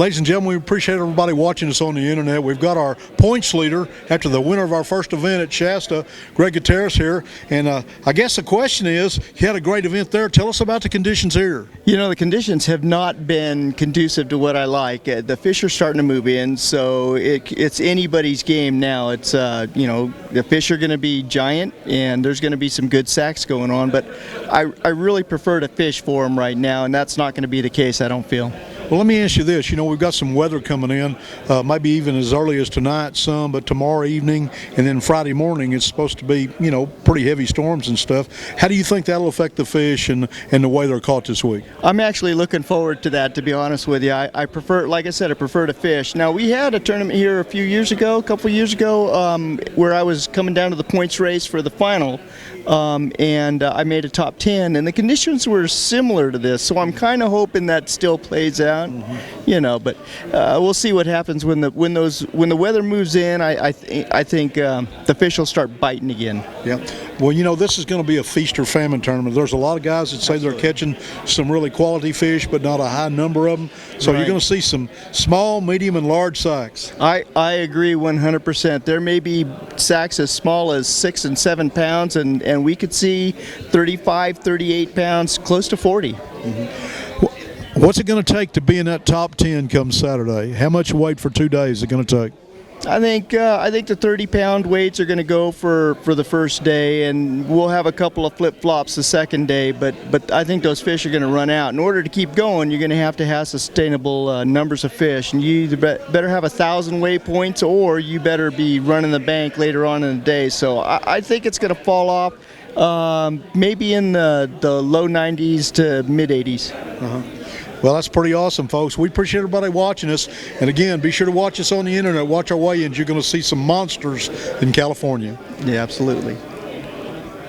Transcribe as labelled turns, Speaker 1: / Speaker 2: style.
Speaker 1: Ladies and gentlemen, we appreciate everybody watching us on the internet. We've got our points leader after the winner of our first event at Shasta, Greg Gutierrez here. And I guess the question is, you had a great event there. Tell us about the conditions here.
Speaker 2: You know, the conditions have not been conducive to what I like. The fish are starting to move in, so it's anybody's game now. It's, you know, the fish are going to be giant, and there's going to be some good sacks going on, but I really prefer to fish for them right now, and that's not going to be the case, I don't feel.
Speaker 1: Well, let me ask you this. You know, we've got some weather coming in, maybe even as early as tonight, some, but tomorrow evening and then Friday morning it's supposed to be, you know, pretty heavy storms and stuff. How do you think that'll affect the fish and the way they're caught this week?
Speaker 2: I'm actually looking forward to that, to be honest with you. I prefer, like I said, I prefer to fish. Now, we had a tournament here a couple of years ago, where I was coming down to the points race for the final, and I made a top 10, and the conditions were similar to this, so I'm kind of hoping that still plays out. You know, but we'll see what happens when the weather moves in. I think the fish will start biting again.
Speaker 1: Yeah. Well, you know, this is going to be a feast or famine tournament. There's a lot of guys that say they're catching some really quality fish, but not a high number of them. So You're going to see some small, medium, and large sacks.
Speaker 2: I agree 100%. There may be sacks as small as 6 and 7 pounds, and we could see 35, 38 pounds, close to 40.
Speaker 1: What's it going to take to be in that top 10 come Saturday? How much weight for 2 days is it going to take?
Speaker 2: I think the 30-pound weights are going to go for the first day, and we'll have a couple of flip-flops the second day, but I think those fish are going to run out. In order to keep going, you're going to have sustainable numbers of fish, and you either better have 1,000 waypoints or you better be running the bank later on in the day. So I think it's going to fall off maybe in the low 90s to mid-80s.
Speaker 1: Well, that's pretty awesome, folks. We appreciate everybody watching us. And again, be sure to watch us on the internet. Watch our weigh-ins. You're going to see some monsters in California.
Speaker 2: Yeah, absolutely.